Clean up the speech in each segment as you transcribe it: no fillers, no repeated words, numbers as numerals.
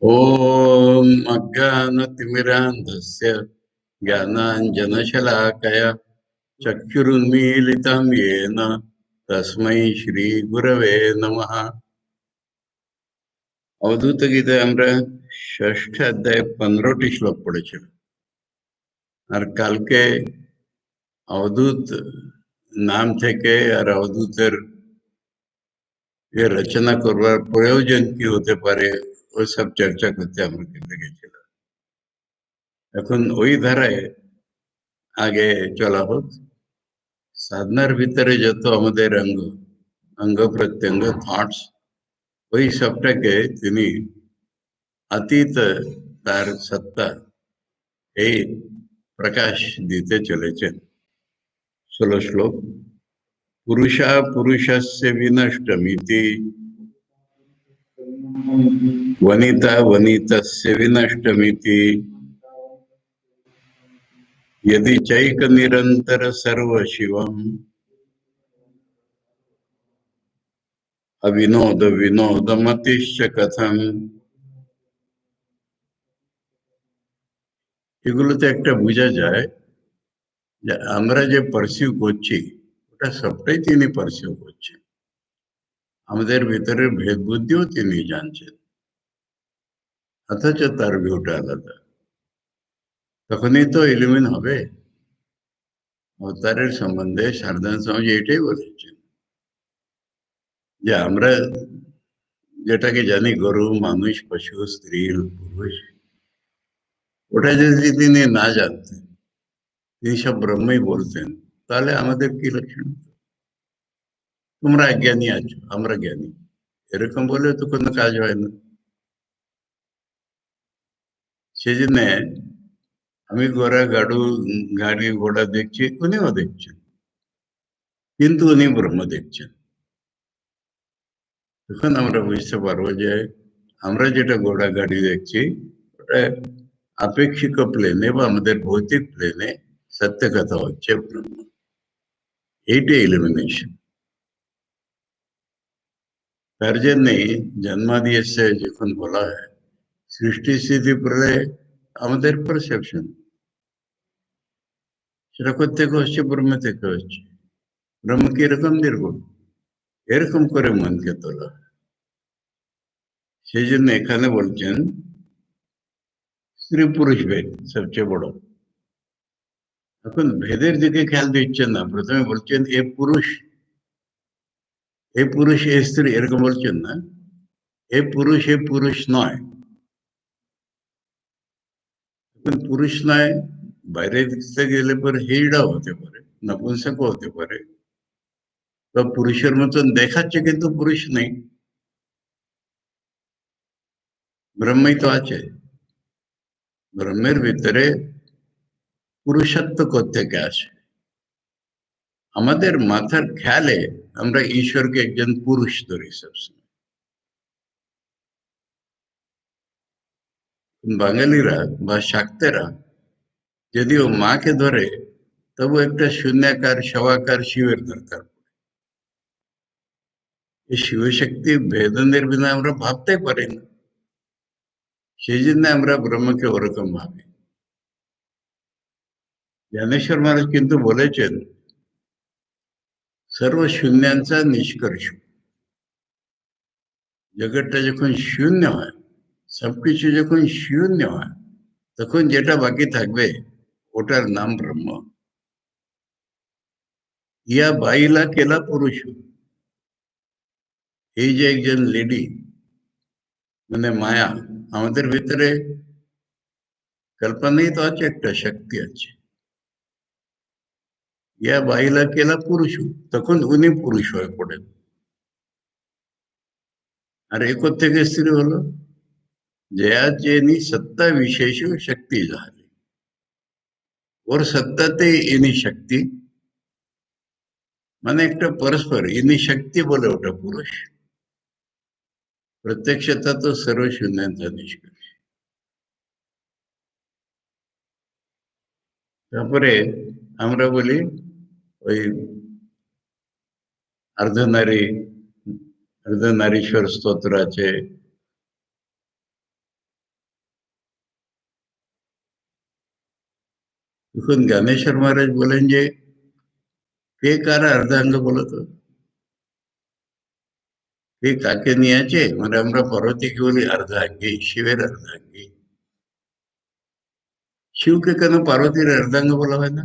ॐ अज्ञानतिमिरान्धस्य ज्ञानाञ्जनशलाकया चक्षुरुन्मीलितं येन तस्मै श्रीगुरवे नमः। अवधूत गीता আমরা ষষ্ঠ অধ্যায় 15টি শ্লোক পড়েছিলাম। আর কালকে অবধূত নাম থেকে আর অবধূতের রচনা করবার প্রয়োজন কি হতে পারে ওই সব চর্চা করতে আমরা লেগেছিলাম। এখন ওই ধারায় আগে চলা হোক। সাধনার ভিতরে যত আমাদের অঙ্গ প্রত্যঙ্গ থটস, ওই সবটাকে তিনি অতীত তার সত্তা এই প্রকাশ দিতে চলেছেন। 16 শ্লোক। পুরুষা পুরুষস্য বিনষ্টমিতি वनिता वनितस्य विनष्टमिति यदि चैक निरंतर सर्वशिवम् अविनोद विनोदमतिश्च कथम। এগুলোতে একটা বোঝা যায় যে আমরা যে পারসিউ করছি ওটা সবটাই তিনি পারসিউ করছেন। আমাদের ভিতরের ভেদ বুদ্ধিও তিনি জানছেন, অথচ তার ভিউটা আলাদা। তখনই তো ইলুমিন হবে। অবতারের সম্বন্ধে সারদান স্বামীজি এটাই বলেছেন যে আমরা যেটাকে জানি গরু, মানুষ, পশু, স্ত্রী, পুরুষ, ওটা যদি তিনি না জানতেন, তিনি সব ব্রহ্মই বলতেন, তাহলে আমাদের কি লক্ষণ? তোমরা অজ্ঞানী আছো, আমরা জ্ঞানী, এরকম বলে তো কোনো কাজ হয় না। সেজন্য আমি গাড়ি ঘোড়া দেখছি, উনিও দেখছেন, কিন্তু উনি ব্রহ্ম দেখছেন। তখন আমরা বুঝতে পারবো যে আমরা যেটা ঘোড়া গাড়ি দেখছি ওটা আপেক্ষিক প্লেনে বা আমাদের ভৌতিক প্লেনে সত্য কথা হচ্ছে ব্রহ্ম। এইটা ইলিমিনেশন। তার জন্যই জন্মাদি এসে যখন বলা হয় সৃষ্টি স্থিতি প্রলয় আমাদের পারসেপশন, সেটা কোথেকে হচ্ছে? ব্রহ্ম থেকে হচ্ছে। ব্রহ্ম কি এরকম নির্গুণ? এরকম করে মনকে তোলা। সেই জন্য এখানে বলছেন স্ত্রী পুরুষ ভেদ সবচেয়ে বড়। এখন ভেদের দিকে খেয়াল দিচ্ছেন না, প্রথমে বলছেন এ পুরুষ এ স্ত্রী, এরকম বলছেন না। এ পুরুষ নয়। এখন পুরুষ নয় বাইরে দিকতে গেলে পরে হিড়াও হতে পারে, নপুংসকও হতে পারে, বা পুরুষের মতন দেখাচ্ছে কিন্তু পুরুষ নেই, ব্রহ্মই তো আছে। ব্রহ্মের ভিতরে পুরুষত্ব কোত্থেকে আসে? আমাদের মাথার খেয়ালে আমরা ঈশ্বরকে একজন পুরুষ ধরি সবসময়। বাঙালিরা বা শাক্তেরা যদিও মাকে ধরে, তবু একটা শূন্যাকার সবাকার শিবের দরকার। এই শিবশক্তি ভেদনের বিনা আমরা ভাবতে পারি না। সেই জন্য আমরা ব্রহ্মকে ওরকম ভাবি। ज्ञानेश्वर महाराज কিন্তু বলেছেন সর্বশূন্যাঞ্চা নিষ্কর্ষ। জগৎটা যখন শূন্য হয়, সবকিছু যখন শূন্য হয়, তখন যেটা বাকি থাকবে ওটার নাম ব্রহ্ম। ইয়া বাইলা কেলা পুরুষ। এই যে একজন লেডি মানে মায়া, আমাদের ভিতরে কল্পনাই তো আছে, একটা শক্তি আছে। ইয়া বাইলা কেলা পুরুষ, তখন উনি পুরুষ হয়ে পড়েন। আর একর থেকে স্ত্রী হলো जयाचेनी सत्ता विशेष शक्ती झाली। ওর সত্তাতে ইনি শক্তি, মানে একটা পরস্পর ইনি শক্তি বলে ওটা পুরুষ। প্রত্যক্ষতা তো সর্বশূন্যতা নিষ্কর্ষ। তারপরে আমরা বলি ওই অর্ধনারীশ্বর স্তোত্র আছে, তখন জ্ঞানেশ্বর মহারাজ বলেন যে কে কার অর্ধাঙ্গ বলতো, কে কাকে নিয়ে আছে? মানে আমরা পার্বতীকে বলি অর্ধাঙ্গী, শিবের অর্ধাঙ্গী। শিবকে কেন পার্বতীর অর্ধাঙ্গ বলা হয় না?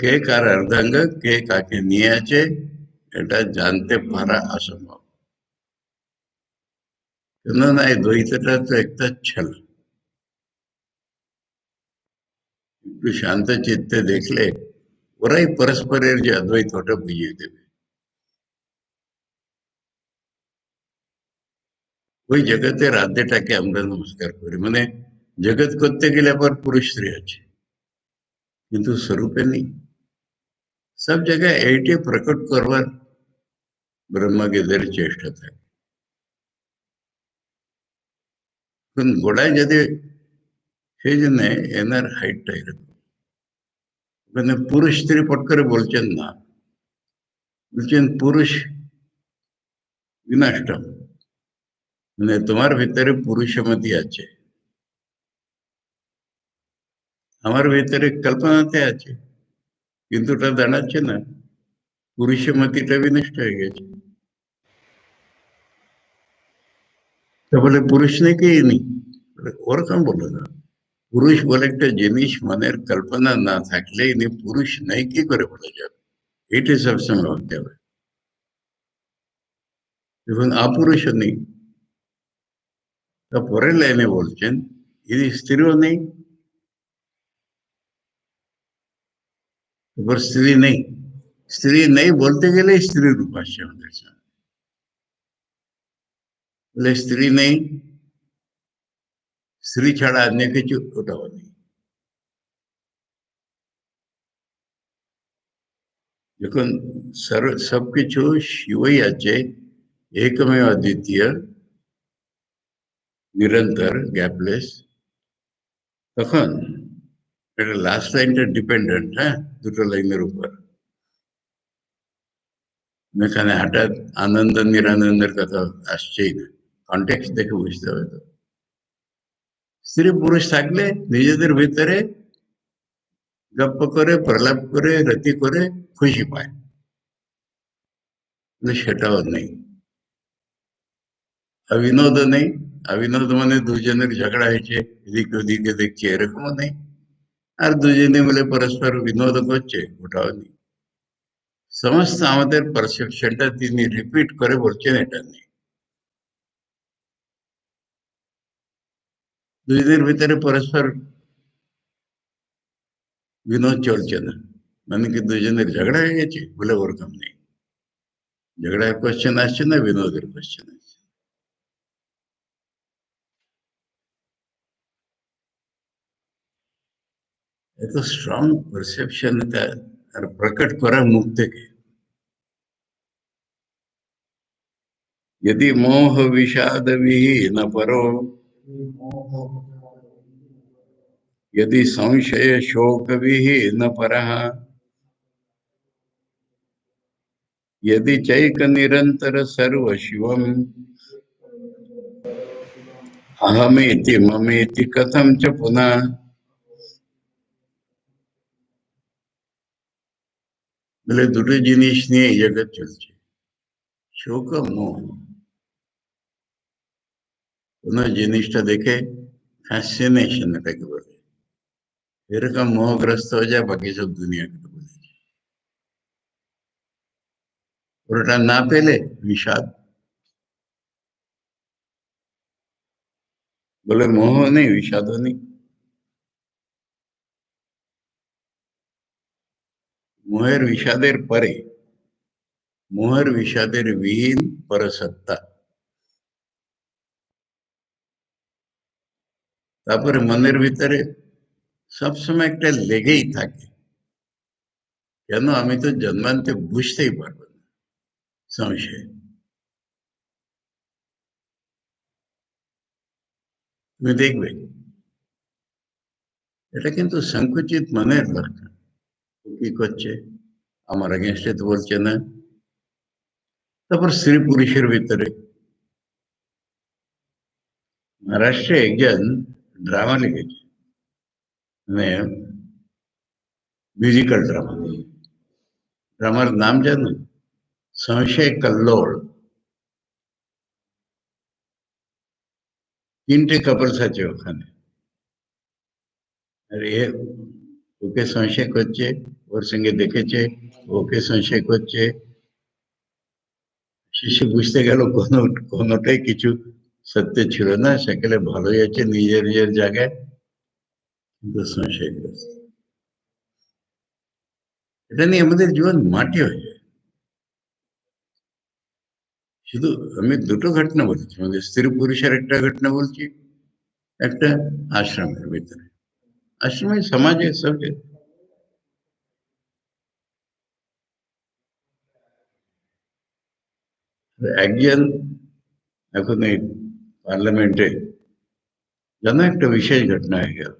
কে কার অর্ধাঙ্গ, কে কাকে নিয়ে আছে, এটা জানতে পারা অসম্ভব। কেননা এই দ্বৈতটা তো একটা ছল। একটু শান্ত চিত্তে দেখলে ওরাই পরস্পরের যে অদ্বৈত ওটা বুঝিয়ে দেবে। ওই জগতের আদ্যটাকে আমরা নমস্কার করি, মানে জগৎ করতে গেলে আবার পুরুষ স্ত্রী আছে, কিন্তু স্বরূপে নেই। সব জায়গায় এইটি প্রকট করবার ব্রহ্মগীদের চেষ্টা থাকে। কিন্তু গোড়ায় যদি সেই জন্য এনার হাইটটা এরকম, মানে পুরুষ স্ত্রী পট করে বলছেন না, বলছেন পুরুষ বিনষ্টম, মানে তোমার ভিতরে পুরুষমতি আছে, আমার ভিতরে কল্পনাতে আছে, কিন্তু ওটা দাঁড়াচ্ছে না, পুরুষমতিটা বিনষ্ট হয়ে গেছে। তা বলে পুরুষ নাকি নেই? ওরকম বলে না। পুরুষ বলে একটা জিনিস মনের কল্পনা না থাকলে ইনি পুরুষ নাই কি করে বলা যাবে? এটি সবসময় ভাবতে হবে। এখন আপুরুষও নেই, তা পরের লাইনে বলছেন ইনি স্ত্রীও নেই, এবার স্ত্রী নেই। স্ত্রী নেই বলতে গেলে স্ত্রী রূপ আসছে আমাদের সামনে। বলে স্ত্রী নেই, স্ত্রী ছাড়া অন্য কিছু ওটাও নেই। যখন সবকিছু শিবই আছে, একমেव अद्वितीय, নিরন্তর, গ্যাপলেস, তখন এটা লাস্ট লাইনটা ডিপেন্ডেন্ট, হ্যাঁ, দুটো লাইনের উপর। এখানে হঠাৎ আনন্দ নিরানন্দের কথা আসছেই না, কন্টেক্সট দেখে বুঝতে হবে। তো স্ত্রী পুরুষ থাকলে নিজেদের ভিতরে গপ্প করে, প্রলাপ করে, রতি করে খুশি পায়, কিন্তু সেটাও নেই। অবিনোদ নেই, অবিনোদ মানে দুজনের ঝগড়া হয়েছে, এদিকে ওদিকে দেখছে, এরকমও নেই। আর দুজনে মিলে পরস্পর বিনোদ করছে, ওটাও নেই। সমস্ত আমাদের পারসেপশনটা তিনি রিপিট করে বলছেন এটা নেই। দুজনের ভিতরে পরস্পর বিনোদ চলছে না, মানে কি দুজনের ঝগড়া হয়ে গেছে? বলে ওরকম নেই। ঝগড়ার কোশ্চেন আসছে না, বিনোদের কোশ্চেন আসছে। এত স্ট্রং পারসেপশন এটা, আর প্রকট করা মুখ থেকে। यदि मोह विषाद विहीन परो, यदि संशय शोक विहीन परः, यदि चैक निरंतर सर्व शिवम, अहमेति ममेति कथम च पुनः। বলে দুটো জিনিস নিয়ে এই জগৎ চলছে, শোক ও মোহ। কোন জিনিসটা দেখে ফ্যাসিনেশন এটাকে বলে, এরকম মোহগ্রস্ত হয়ে যায়, বাকি সব দুনিয়াকে বলে। ওটা না পেলে বিষাদ। বলে মোহ নেই, বিষাদও নেই। মোহের বিষাদের পরে, মোহের বিষাদের বিহীন পরসত্তা। তারপরে মনের ভিতরে সবসময় একটা লেগেই থাকে, কেন আমি তো জন্মান্তে বুঝতেই পারবো না, সংশয়। তুমি দেখবে এটা কিন্তু সংকুচিত মনের লক্ষণ। কি করছে, আমার এগেনস্টে তো বলছে না। তারপর স্ত্রী পুরুষের ভিতরে, মহারাষ্ট্রে একজন ড্রামা লিখেছে, মানে মিউজিক্যাল ড্রামা। ড্রামার নাম জানো? সংশয় কল্লোল। 3টে কাপলস আছে ওখানে। আর এ ওকে সংশয় করছে, ওর সঙ্গে দেখেছে, ওকে সংশয় করছে। শেষে বুঝতে গেল কোনোটাই কিছু সত্য ছিল না, সেখানে ভালোই আছে নিজের নিজের জায়গায়, কিন্তু সংশয়গ্রস্ত। এটা নিয়ে আমাদের জীবন মাটি হয়ে যায়। শুধু আমি দুটো ঘটনা বলছি, আমাদের স্ত্রী পুরুষের একটা ঘটনা বলছি, একটা আশ্রমের ভিতরে, আশ্রমে সমাজে সব জায়গায়। একজন এখন এই পার্লামেন্টে যেন একটা বিশেষ ঘটনা হয়ে গেল।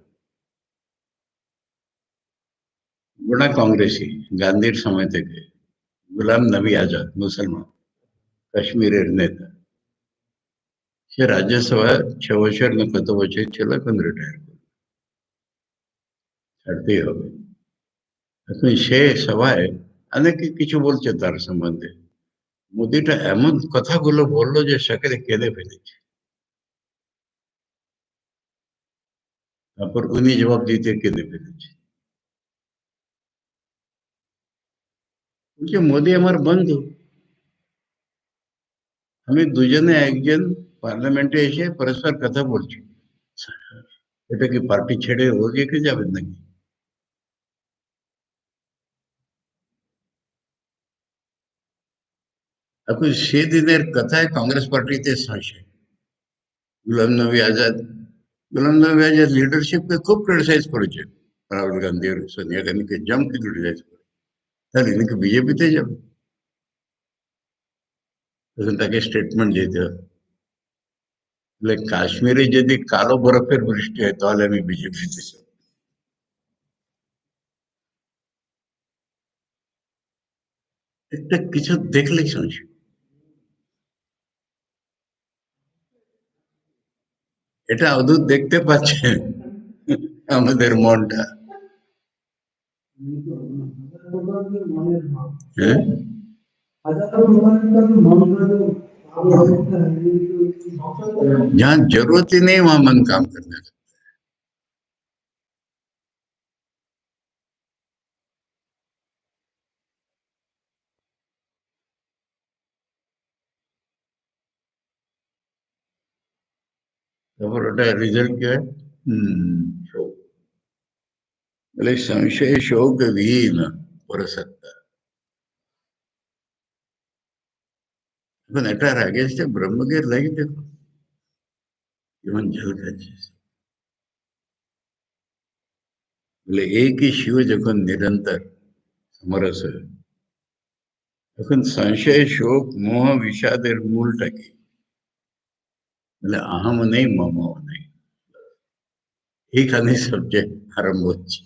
গোড়া কংগ্রেসী, গান্ধীর সময় থেকে, গুলাম নবী আজাদ, মুসলমান, কাশ্মীরের নেতা। সে রাজ্যসভা 6 বছর না কত বছর ছিল, এখন রিটায়ার করে ছাড়তেই হবে। এখন সে সভায় অনেকে কিছু বলছে তার সম্বন্ধে। মোদিটা এমন কথাগুলো বললো যে সেখানে কেঁদে ফেলেছে। তারপর উনি জবাব দিতে কেঁদে ফেলেছে। বলছে মোদি আমার বন্ধু, আমি দুজনে একজন পার্লামেন্টে এসে পরস্পর কথা বলছি, এটা কি পার্টি ছেড়ে ও রেখে যাবেন নাকি? এখন সেদিনের কথায় কংগ্রেস পার্টিতে সংশয়। গুলাম নবী আজাদ, गुलाम नबी आजाद লিডারশিপকে খুব ক্রিটিসাইজ করেছে, রাহুল গান্ধী আর সোনিয়া গান্ধীকে জমকে ক্রিটিসাইজ করে। তাহলে ইনি কি বিজেপিতে যাবে? তখন তাকে স্টেটমেন্ট দিতে হবে, বলে কাশ্মীরে যদি কালো বরফের বৃষ্টি হয় তাহলে আমি বিজেপিতে যাব। একটা কিছু দেখলেই সংশয়। এটা অদ্ভুত দেখতে পাচ্ছেন আমাদের মনটা। হ্যাঁ, जहाँ जरूरत ही नहीं वहां मन काम करने लगता है। তারপর ওটা রেজাল্ট কি হয়? শোক। বলে সংশয় শোক বিহীন পরসত্তা। এখন এটার अगेंस्ट ব্রহ্মকে লাগে দেখো, জীবন ঝলক আছে। বলে একই শিব যখন নিরন্তর সমরস হয়, এখন সংশয় শোক মোহ বিষাদের মূলটা কি? বলে আহম নেই মমও নেই, এইখানে সাবজেক্ট আরম্ভ হচ্ছে।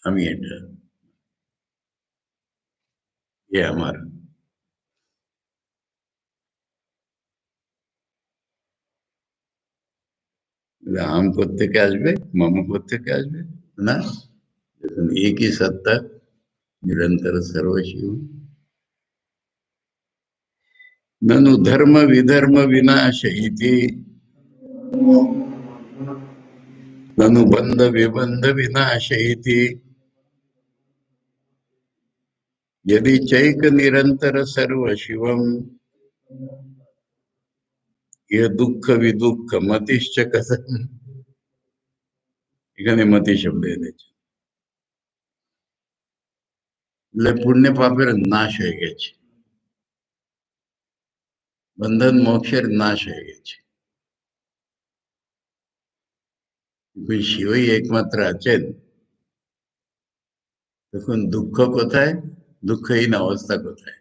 আমি এটা, এ আমার। বলে আম কোত্থেকে আসবে, মম কোত্থেকে আসবে? না, দেখুন একই সত্তা, निरंतर सर्वशिव। ननु धर्म विधर्म विनाश इति, ननु बंध विबंध विनाश इति, यदि चैक निरंतर सर्व शिवम, ये दुःख विदुःख मतिश्च कथम। এখানে মতি শব্দ এনেছে। বলে পুণ্য পাপের নাশ হয়ে গেছে, বন্ধন মোক্ষের নাশ হয়ে গেছে। শিবই একমাত্র আছেন, তখন দুঃখ কোথায়, দুঃখহীন অবস্থা কোথায়?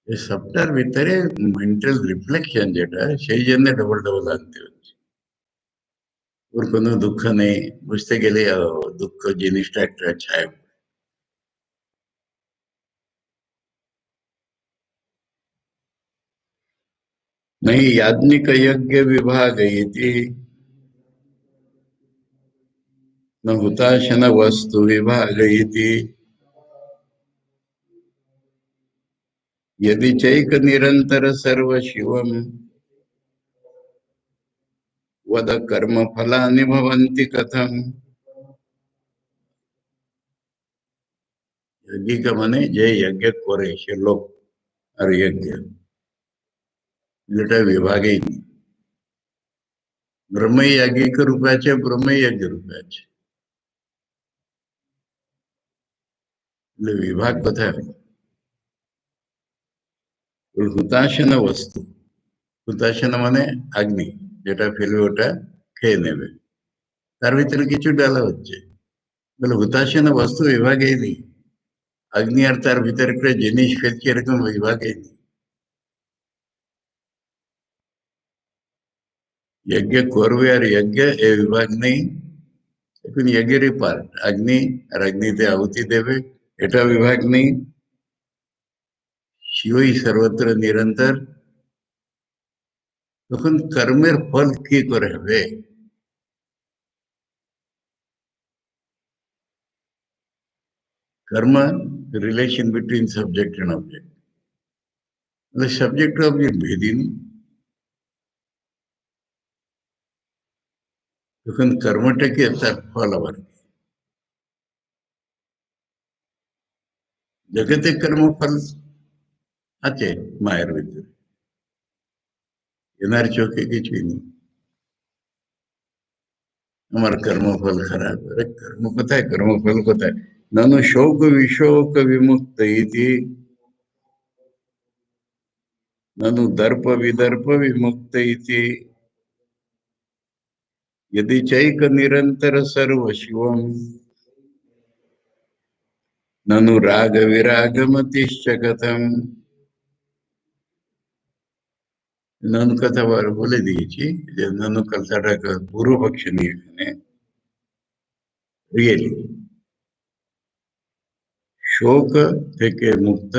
এই সবটার ভিতরে মেন্টাল রিফ্লেকশন যেটা, সেই জন্য ডবল ডবল আনতে হচ্ছে। ওর কোনো দুঃখ নেই, বুঝতে গেলে দুঃখ জিনিসটা একটা ছায়া। नहीं याज्ञिक यज्ञ विभाग इति न हुताशन वस्तु विभाग इति यदि चैक निरंतर सर्व शिवम वद कर्म फलानि भवन्ति कथम। यज्ञ का मने जे यज्ञ करे से लोक और यज्ञ जेटा विभाग ब्रह्म यज्ञिक रूपाचे ब्रह्म यज्ञ रूपाचे એટલે વિભાગ બધા हुताशन वस्तु हुताशन মানে अग्नि যেটা ফেলবে ওটা খেয়ে নেবে তার ভিতরে কিছু ডালা হচ্ছে বলে হুতাশন বস্তু বিভাগেই নেই अग्नि আর তার ভিতরে একটা জিনিস ফেলছে এরকম বিভাগেই নেই यज्ञ করবে আর यज्ञ এ বিভাগ নেই এখন यज्ञেরই পার্ট अग्नि আর अग्निতে আহুতি দেবে এটা বিভাগ নেই শিবই সর্বত্র নিরন্তর তখন কর্মের ফল কি করে হবে कर्म relation between subject and object मतलब सब्जेक्ट ऑब्जेक्ट भेदी नहीं তখন কর্মটাকে তার ফল আবার জগতে কর্মফল আছে মায়ের ভিতরে এনার চোখে কিছুই নেই আমার কর্মফল খারাপ अरे कर्म কোথায় কর্মফল কোথায় নनु शोक विशोक विमुक्त इति ननु दर्प विदर्प विमुक्त इति यदि चैक निरंतर सर्व शिवम ननु राग विरागमतिश्च कथम ननु कथा बोले দিয়েছি যে ননু কথাটা পূর্ব পক্ষ নিয়ে এখানে রিয়েলি শোক থেকে মুক্ত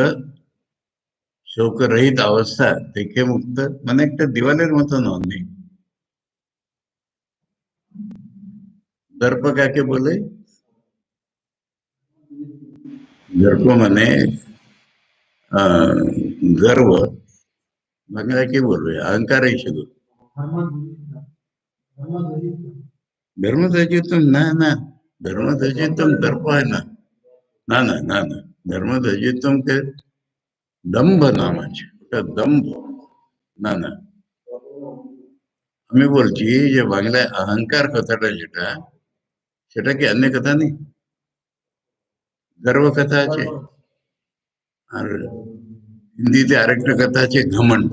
শোক রহিত অবস্থা থেকে মুক্ত মানে একটা দিওয়ালের মতো নয় दर्प কাকে বলে दर्प মানে गर्व বাংলায় কি বলবে अहंकार শুধু धर्मध्वजितम ना ना धर्मध्वजितम दर्प है ना ना ना ना ना धर्मध्वजितम के दम्भ नाम আছে ওটা দম্ভ না না আমি বলছি যে বাংলায় অহংকার কথাটা যেটা সেটা কি অন্য কথা নেই गर्व কথা আছে আর হিন্দিতে আরেকটা কথা আছে ঘমন্ড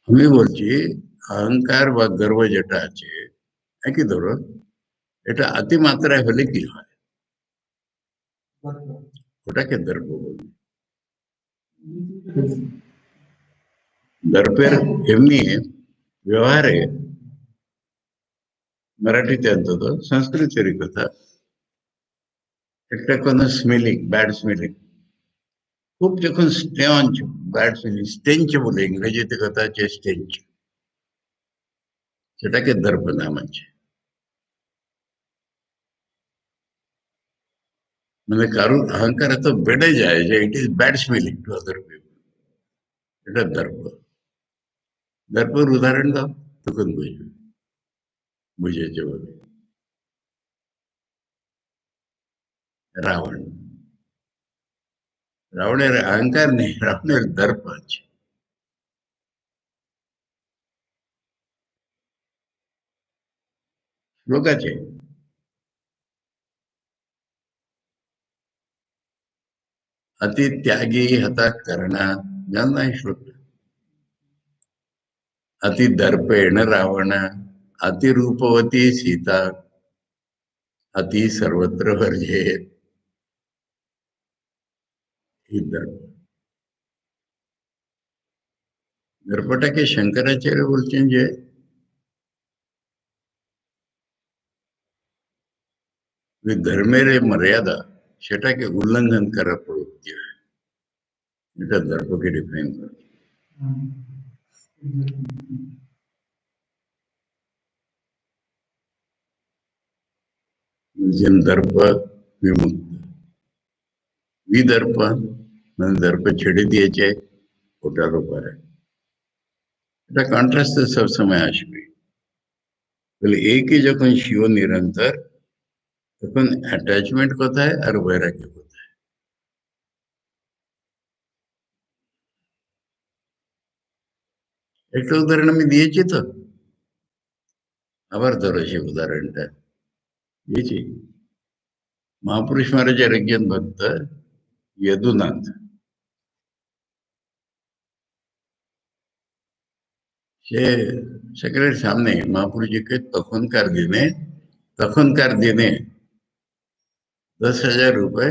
আমি বলছি অহংকার বা গর্ব যেটা আছে একই ধরো এটা অতিমাত্রায় হলে কি হয় ওটাকে দর্প বলে দর্পের এমনি ব্যবহারে मराठीতে অন্তত সংস্কৃতেরই কথা একটা কোনো স্মেলিং ব্যাড স্মেলিং খুব যখন স্টেঞ্চ ব্যাড স্মেলিং স্টেঞ্চ বলে ইংরেজিতে কথা আছে স্টেঞ্চ সেটাকে দর্প নাম আছে মানে কারোর অহংকার এত বেড়ে যায় যে it is bad smelling to other people এটা দর্প দর্পের উদাহরণ দাও তখন বুঝবে বুঝেছে বলে রাবণ রাবণের অহংকার নেই রাবণের দর্প আছে শ্লোক আছে अति त्यागी हता करणा जानना है श्लोक अति दर्पेण रावण अति रूपवती सीता अति सर्वत्र वर्जे दर्प दर्पटाকে শঙ্করাচার্য বলছেন যে ওই ধর্মের মর্যাদা সেটাকে উল্লঙ্ঘন করার প্রবৃত্তি হয়, এটা দর্পকে ডিফাইন করে। বলছেন দর্প বিমুক্ত, বিদর্প মানে দর্প ছেড়ে দিয়েছে ওটার উপরে। এটা কন্ট্রাস্ট সবসময় আসবে। বলে একই যখন শিব নিরন্তর, তখন অ্যাটাচমেন্ট কোথায় আর বৈরাগ্য কোথায়? একটা উদাহরণ আমি দিয়েছি তো, আবার ধরো সেই উদাহরণটা দিয়েছি। মহাপুরুষ মহারাজের একজন ভক্ত যদুনাথ, সে সেখানের সামনে মহাপুরুষকে তখনকার দিনে 10,000 रुपए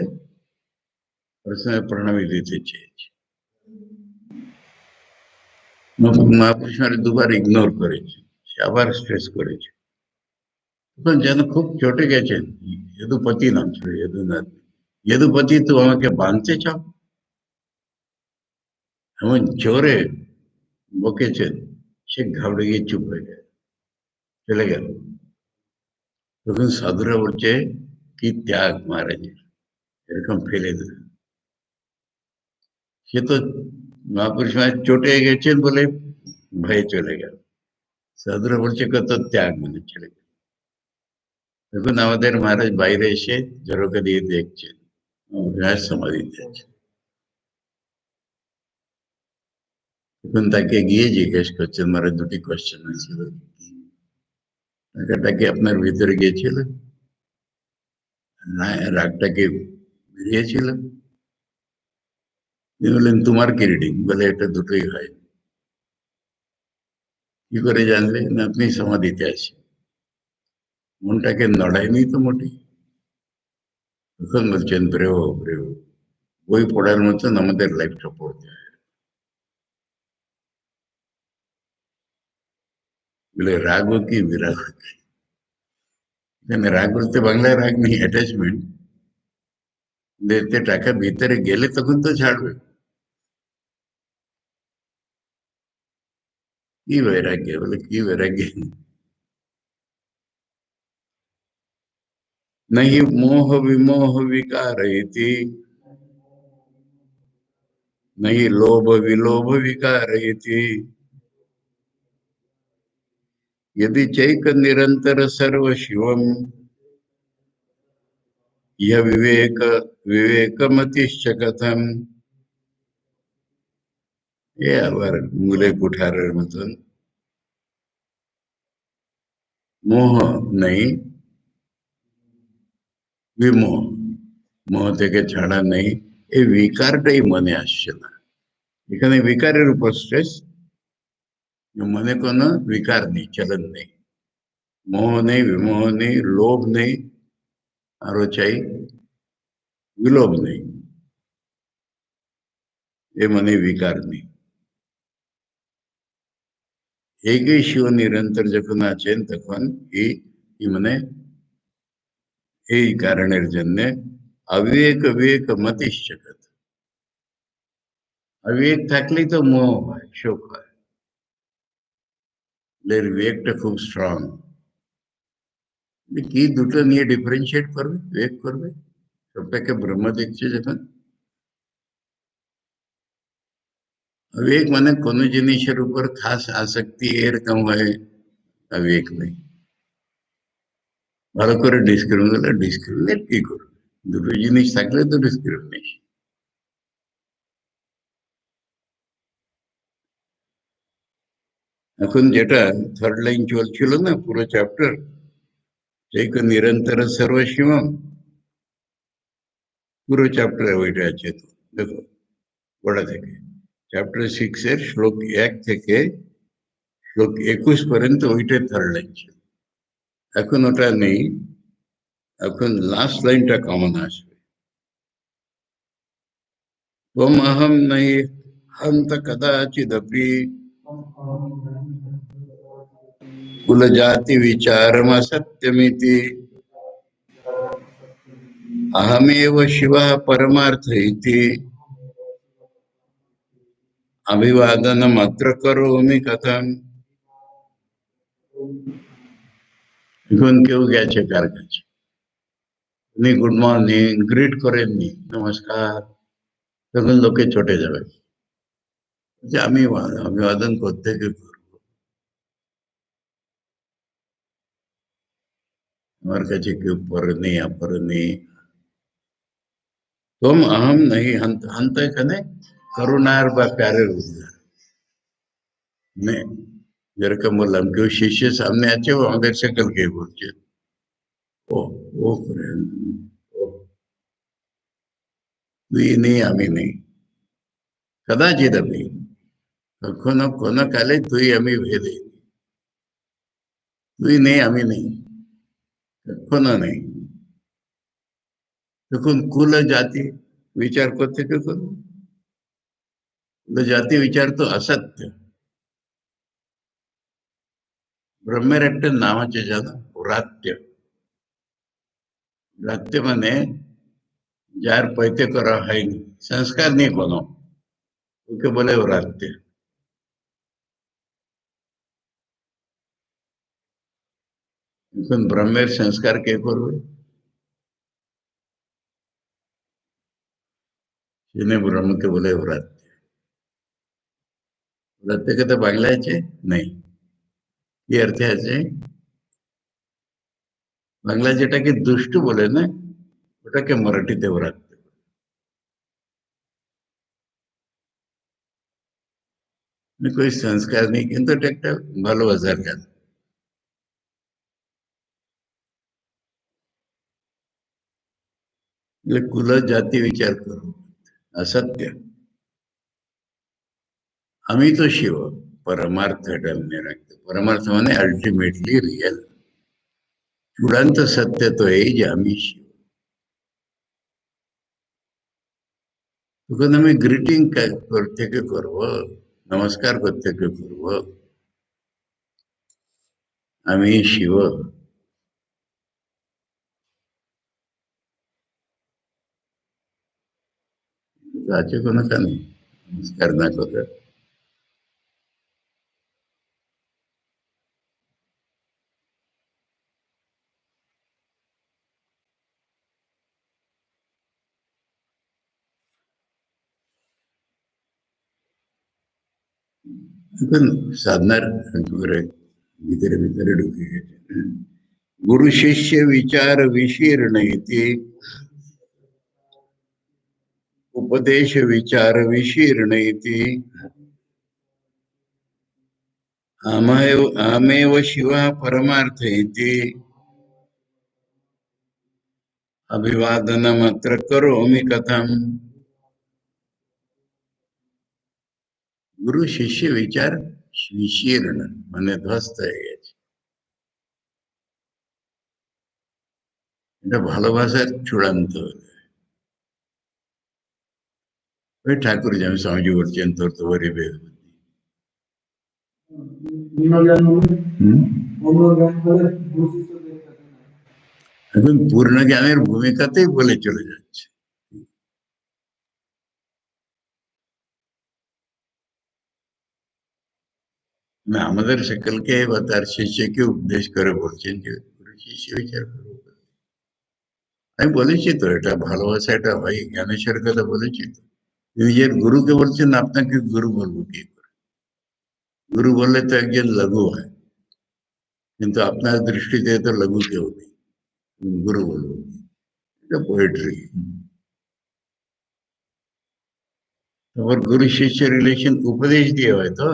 প্রণামী দিতে চেয়েছে। মহাপুরুষ মহারাজ দুবার ইগনোর করেছে, সে আবার স্ট্রেস করেছে। তখন যেন খুব চটে গেছেন। যদুপতি নাম ছিল যদুনাথ। যদুপতি, তো আমাকে বাঁধতে চাও? এমন জোরে বকেছেন, সে ঘাবড়ে গিয়ে চুপ হয়ে গেল, চলে গেল। তখন সাধুরা বলছে কি ত্যাগ মহারাজের, এরকম ফেলে দিল। সে তো মহাপুরুষ মহারাজ চটে গেছেন বলে ভয়ে চলে গেল। সাধুরা বলছে কত ত্যাগ, মানে চলে গেল। তখন আমাদের মহারাজ বাইরে এসে ঝরকা দিয়ে দেখছেন, মহারাজ সমাধিতে আছে। তখন তাকে গিয়ে জিজ্ঞেস করছেন, মহারাজ দুটি কোয়েশ্চেন ছিল, টাকাটা কি আপনার ভিতরে গিয়েছিল না রাগটা কি বেরিয়েছিল? তিনি বললেন তোমার কি রিডিং? বলে এটা দুটোই হয়। কি করে জানলে? না আপনি সমাধিতে আছেন, মনটাকে নড়ায়নি তো মোটেই। তখন বলছেন ব্রেভ ব্রেভ, বই পড়ার মতন আমাদের লাইফটা পড়তে হয়। বলে রাগও কি বিরাগ কি? এখানে রাগ বলতে বাংলায় রাগ নেই, অ্যাটাচমেন্ট। দেখতে টাকা ভিতরে গেলে তখন তো ছাড়বে। কি বৈরাগ্য? বলে কি বৈরাগ্য? नहीं मोह विमोह विकार इति, नहीं लोभ विलोभ विकार इति, यदि चैक निरंतर सर्व शिवम, यह विवेक विवेकमतिश्च कथम। ये আবার মূলে কুঠারের মতন। মোহ নেই, বিমোহ, মোহ থেকে ছাড়া নেই, এই বিকারটাই মনে আসছে না। এখানে বিকারের উপর স্ট্রেস, মনে কোনো বিকার নেই, চলন নেই। মোহ নেই, বিমোহ নেই, লোভ নেই, আরো চাই বিলোভ নেই, এ মনে বিকার নেই। একই শিব নিরন্তর যখন আছেন, তখন এই মানে এই কারণের জন্য अविवेक विवेक मतिश्चकत। अविवेक থাকলেই তো মোহ হয়, শোক হয়। এর বিবেকটা খুব স্ট্রং। কি দুটো নিয়ে ডিফারেন্সিয়েট করবে, বিবেক করবে? সবটাকে ব্রহ্ম দেখছে যখন। বিবেক মানে কোনো জিনিসের উপর খাস আসক্তি এরকম হয় বিবেক নেই। ভালো করে ডিসক্রিমিনেট কি করবে? দুটো জিনিস থাকলে তো ডিসক্রিমিনেশন। এখন যেটা থার্ড লাইন চলছিল না পুরো চ্যাপ্টার, চৈক নিরন্তর সর্বশিবম, পুরো চ্যাপ্টারে ওইটা আছে। তো দেখো গোড়া থেকে চ্যাপ্টার 6 এর শ্লোক 1 থেকে শ্লোক 21 পর্যন্ত ওইটাই থার্ড লাইন ছিল। এখন ওটা নেই, এখন লাস্ট লাইনটা কমন আসবে। त्वम अहम नहीं हंत कदाचिदपि कुल जाति विचारम असत्यमिति अहमेव शिवः परमार्थ इति अभिवादनम् अत्र करोमि कथम। এখন কেউ গেছে কার কাছে, উনি গুড মর্নিং গ্রিট করেননি, নমস্কার, তখন লোকে চটে যাবে যে আমি অভিবাদন করতে কি করবো, আমার কাছে কেউ পরে নেই আপরে নেই। तुम अहम नहीं हंत, हंत এখানে করুণার বা প্যারের উদ্গার। মানে যেরকম বললাম কেউ শিষ্যের সামনে আছে ও আমাদের সকলকে বলছে ও ও করেন, ও তুই নেই আমি নেই, কদাচিৎ আমি, কখনো কোনো কালে তুই আমি ভেদে, তুই নেই আমি নেই, কখনো নেই। তখন কুল জাতি বিচার করতে কে করবো, কুল জাতি বিচার তো অসত্য। ব্রহ্মের একটা নাম আছে জানো, রাত্য। রাত্য মানে যার পৈতে করা হয়নি, সংস্কার নেই কোনো, ওকে বলে ও রাত্য। এখন ব্রহ্মের সংস্কার কে করবে, সেনে ব্রহ্মকে বলে ও রাত্য। রাত্যকে তো বাংলায় আছে নেই, কি অর্থে আছে, বাংলা যেটাকে দুষ্টু বলে না, ওটাকে মারাঠিতে ও রাত্য। कोई संस्कार नहीं কিন্তু এটা একটা ভালোবাসার গান। कुल जाति विचार करो असत्य, আমি তো শিব परमार्थ डलने रखते, परमार्थ माने अल्टीमेटली रियल, चूड़ांत सत्य तो है যে আমি শিব। তখন আমি গ্রিটিং থেকে করব, নমস্কার করতে করব, আমি শিব। আছে কোনো কানে নমস্কার না করে। এখন সাধনার একেবারে ভিতরে ভিতরে ঢুকে গেছে। गुरु शिष्य विचार विशीर्ण इति उपदेश विचार विशीर्ण इति अहमेव शिवः परमार्थ इति अभिवादनम् अत्र करोमि कथम। गुरु शिष्य विचार विशीर्ण মানে ধ্বস্ত হয়ে গেছে, এটা ভালোবাসার চূড়ান্ত। ওই ঠাকুর যেমন স্বামীজি বলছেন তোর তো বড় বেদ এখন পূর্ণ জ্ঞানের ভূমিকাতেই বলে চলে যাচ্ছে। না আমাদের সকলকে বা তার শিষ্যকে উপদেশ করে বলছেন যে গুরু শিষ্য বিচার করবো। আমি বলেছি তো এটা ভালোবাসা, এটা হয় জ্ঞানেশ্বর কথা বলেছি তো, নিজের গুরুকে বলছেন আপনাকে গুরু বলবো কি করে, গুরু বললে তো একজন লঘু হয়, কিন্তু আপনার দৃষ্টিতে তো লঘু কেউ নেই, গুরু বলবো, এটা পোয়েট্রি। তারপর গুরু শিষ্য রিলেশন উপদেশ দিয়ে হয় তো,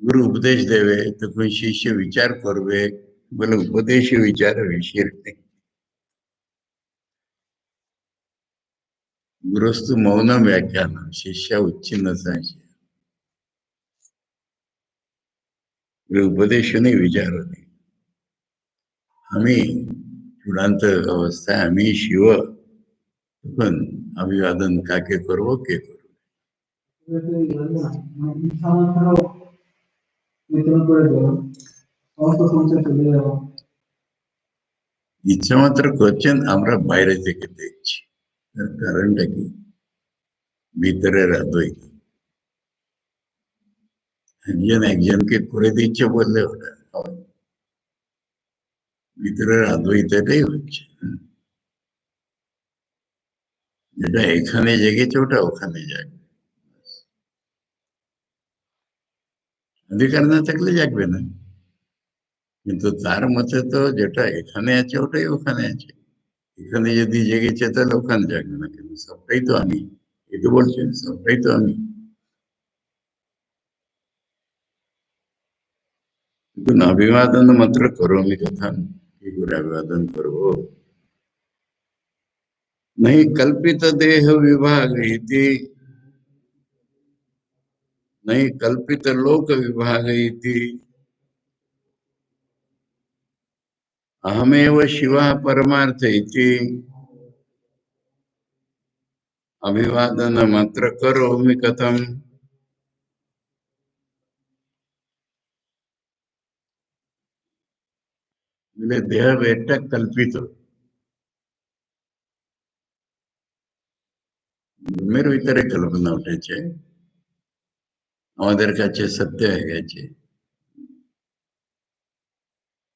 গুরু উপদেশ দেবে তখন শিষ্য বিচার করবে, বলে উপদেশ বিচার ঋষির নেই। गुरुस्तु मौन व्याख्यान शिष्य उच्छिन्न संशय, उपदेश नहीं विचार नहीं। हमें चूड़ांत अवस्था हमें शिव, तখন अभिवादन काके करबो के करबो। ইচ্ছা মাত্র করছেন, আমরা বাইরে থেকে দেখছি। তার কারণটা কি? ভিতরের আদয় একজন একজনকে করে দিচ্ছে বললে ওটা হয় না। ভিতরের আদ্বৈতটাই হচ্ছে। যেটা এখানে জেগেছে ওটা ওখানে যাবে। অধিকার না থাকলে জাগবে না। কিন্তু তার মতে তো যেটা এখানে আছে ওটাই ওখানে আছে। এখানে যদি জেগেছে তাহলে ওখানে জাগবে না, কিন্তু সবটাই তো আমি। এই তো বলছেন সবটাই তো আমি। কিন্তু অভিবাদন মাত্র করোমি কথা, কি করে अभिवादन করবো? नहीं कल्पित देह विभाग इति, नहीं कल्पित लोक विभाग इति, अहमेव शिवः परमार्थ इति, अभिवादन मात्र करोमि कथम। बोले देह बेटा कल्पित, মের ভিতরে কল্পনা উঠেছে, আমাদের কাছে সত্য হয়ে গেছে।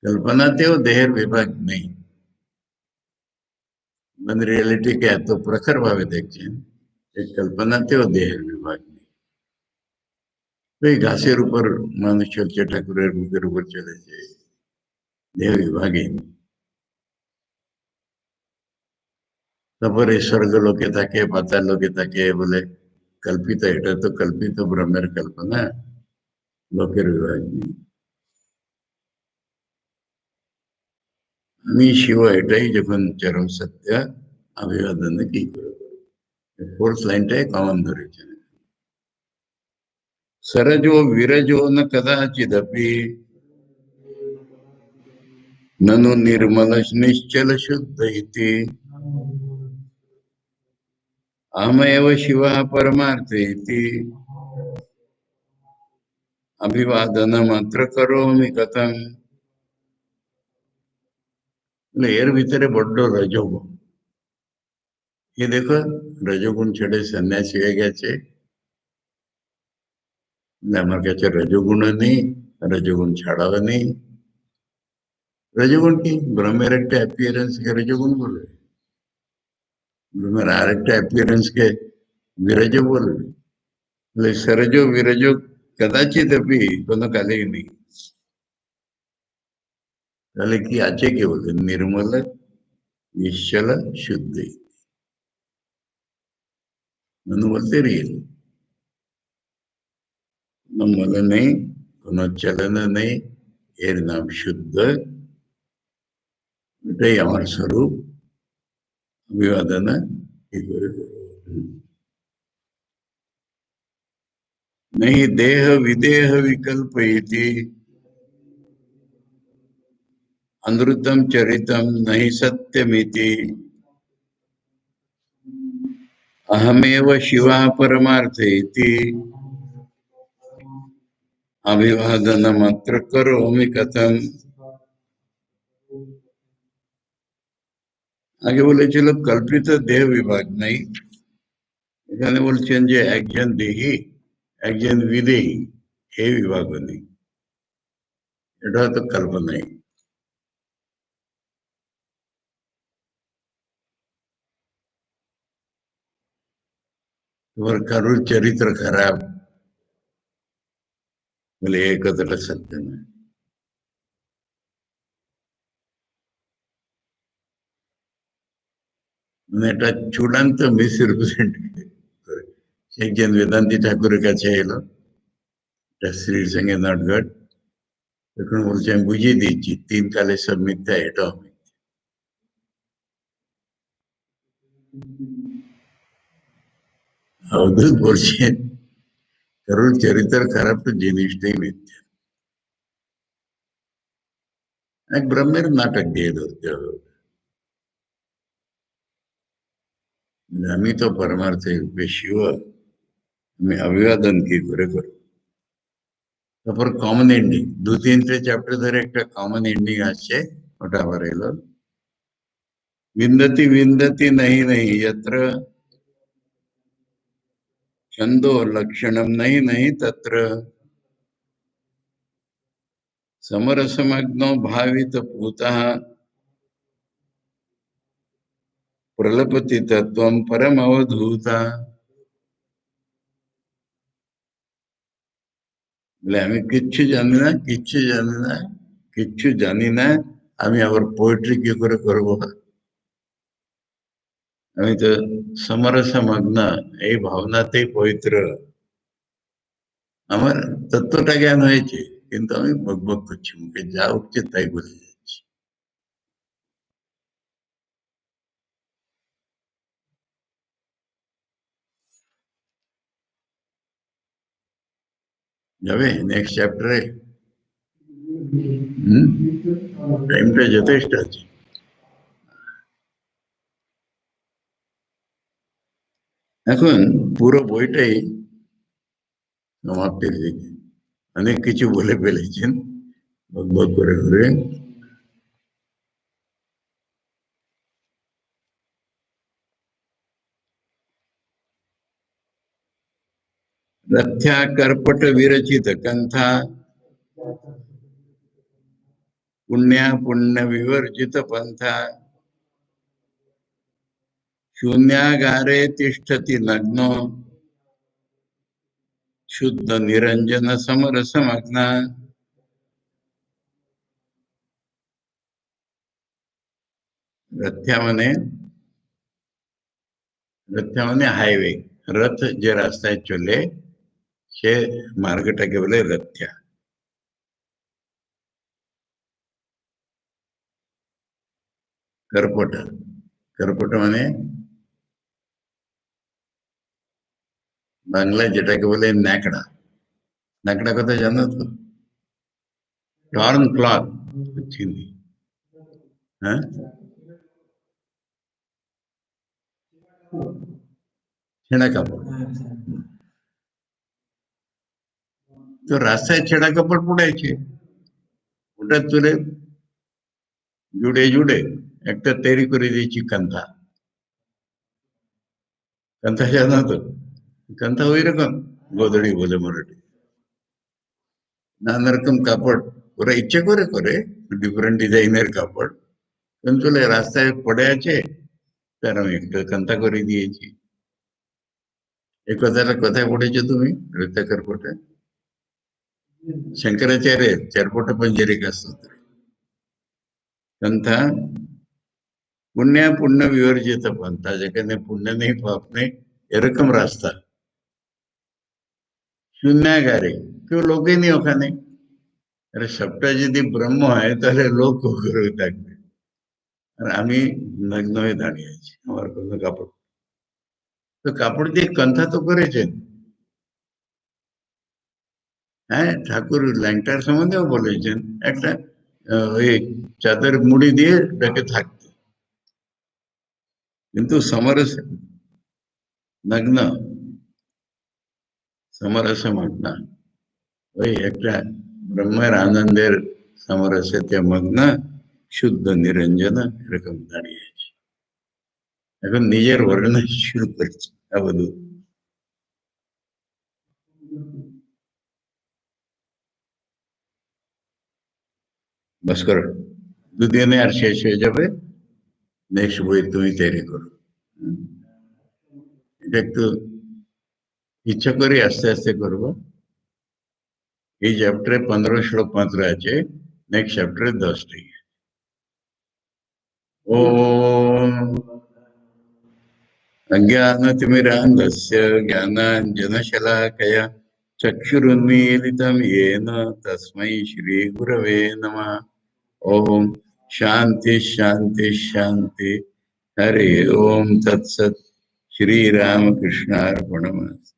কল্পনাতেও দেহের বিভাগ নেই, মানে রিয়েলিটিকে এত প্রখর ভাবে দেখছেন, এই কল্পনাতেও দেহের বিভাগ নেই। ওই ঘাসের উপর মানুষ চলছে, ঠাকুরের বুকের উপর চলেছে, দেহ বিভাগই নেই। তারপরে স্বর্গ লোকে থাকে, পাতাল লোকে থাকে বলে কল্পিত, এটা তো কল্পিত ব্রহ্মের কল্পনা, লোকের বিভাগ নেই। আমি শিব, এটাই যখন চরম সত্য, অভিবাদন কি করবো? फोर्थ लाइनটাই কমন ধরেছেন। सरजो विरजो न कदाचिदपि, ननु निर्मल निश्चल शुद्ध इति, अहमेव शिवः परमार्थ इति, अभिवादन मात्र करोमि कथम। এর ভিতরে বড্ড রজোগুণ। ये देखो, রজোগুণ ছেড়ে সন্ন্যাসী হয়ে গেছে, আমার কাছে রজোগুণও নেই, রজোগুণ ছাড়াও নেই। রজোগুণ কি? ব্রহ্মের একটা অ্যাপিয়ারেন্স কে রজোগুণ বলে? ব্রহ্মের আর একটা অ্যাপিয়ারেন্স কে বিরজ বলবে? એટલે સરજો વિરજો કદાચિત અપી কোনো কালেই নেই। তাহলে কি আছে? কি বলে? নির্মল নিশ্চল শুদ্ধি, মনু বলতে রিয়েল। কোনো মল নেই, কোনো চলন নেই, এর নাম শুদ্ধ। এটাই আমার স্বরূপ। অভিবাদন কি করে করবো? नहीं देह विदेह विकल्प इति, अनृतम चरितम नहीं सत्यमिति, अहमेव शिवा परमार्थ इति, अभिवादन मात्र करोमि कथम। আগে বলেছিল কল্পিত দেহ বিভাগ নাই, এখানে বলছেন যে একজন দেহী একজন বিদেহী, এই বিভাগ নেই। এটা তো কল্পনাই। তোমার কারোর চরিত্র খারাপ বলে এই কথাটা সত্য না। মানে এটা চূড়ান্ত মিসরিপ্রেজেন্ট করে। একজন বেদান্তি ঠাকুরের কাছে এলো, শ্রীর সঙ্গে নটঘট, তখন বলছে আমি বুঝিয়ে দিচ্ছি তিন কালে সব মিথ্যা, এটাও মিথ্যা। অবধূত বলছেন কারোর চরিত্র খারাপ তো জিনিসটাই মিথ্যা। এক ব্রহ্মের নাটক দিয়ে ধরতে হবে। আমি তো পরমার্থে বেশি, আমি অভিবাদন কি করে করব? তারপর কমন এন্ডিং, দু তিনটে চ্যাপ্টার ধরে একটা কমন এন্ডিং আসছে, ওটা আবার এলো। विंदती विंदती नहीं नहीं यत्र छंदो लक्षणम नहीं नहीं तत्र समरसमग्नो भावित भूतः प्रलपति तत्वम परम अवधूता। बोले हमें किच्छु जानी ना किच्छु जानी ना किच्छु जानी ना আমি আবার পোয়েট্রি কি করে করব আমি তো সমরসমগ্ন এই ভাবনাতেই পবিত্র আমার তত্ত্বটা জ্ঞান হয়েছে কিন্তু আমি বকবক করছি মুখে যা উঠছে তাই বলে যাচ্ছি যাবে নেক্সট চ্যাপ্টারে হুম টাইমটা যথেষ্ট আছে এখন পুরো বইটাই সমাপ্তির দিকে অনেক কিছু বলে ফেলেছেন বকবক করে করে रथ्या कर्पट विरचित कंथा पुण्या पुण्य विवर्जित पंथा शून्यागारे तिष्ठति नग्नो शुद्ध निरंजन समरसमग्न रथ्या मने हाईवे रथ जे रास्ताয় চলে সে মার্গটাকে বলে রথ্যা করপট করপট মানে বাংলায় যেটাকে বলে ন্যাকড়া ন্যাকড়া কথা জানো তো টর্ন ক্লথ চিনি হ্যাঁ ছেঁড়া কাপড় তো রাস্তায় ছেঁড়া কাপড় পড়েছে ওটা তুলে জুড়ে জুড়ে একটা তৈরি করে দিয়েছি কান্থা কান্থা জানো তো কান্থা ওই রকম গোদড়ি বলে মরাঠি নানা রকম কাপড় ওরা ইচ্ছে করে করে ডিফারেন্ট ডিজাইনের কাপড় কিন্তু রাস্তায় পড়ে আছে তার আমি একটা কান্থা করে দিয়েছি এই কথাটা কোথায় পড়েছো তুমি রত্নাকর কোটে शंकराचार्य चारपोट पंजरिका सूत्र कंथा पुण्य पुण्य विवर्जित पंथा যেখানে पुण्य नहीं पाप नहीं এরকম রাস্তা শূন্যাগারে কেউ লোকে নেই ওখানে আরে সবটা যদি ব্রহ্ম হয় তাহলে লোক করে থাকবে আর আমি নগ্ন হয়ে দাঁড়িয়ে আছি আমার কোনো কাপড় তো কাপড় দিয়ে কান্থা তো করেছেন হ্যাঁ ঠাকুর ল্যাংটার সম্বন্ধেও বলেছেন একটা ওই চাদর মুড়ি দিয়ে ডেকে থাকতে কিন্তু সমরস নগ্ন সমরসমগ্ন ওই একটা ব্রহ্মের আনন্দের সমরসতে মগ্ন শুদ্ধ নিরঞ্জন এরকম দাঁড়িয়ে আছে এখন নিজের বর্ণনা শুরু করছে অবধূত बस करो দুদিনে আর শেষ হয়ে যাবে নেক্সট বই তুমি তৈরি করো এটা একটু ইচ্ছা করে আস্তে আস্তে করবো এই চ্যাপ্টারে 15 শ্লোক মাত্র আছে নেক্সট চ্যাপ্টারে 10টি ओम अज्ञानतिमिरान्धस्य ज्ञानाञ्जनशलाकया चक्षुरुन्मीलितं येन तस्मै श्रीगुरवे नमः ओम शांति शांति शांति हरि ओम तत्सत् श्री रामकृष्णार्पणमस्तु।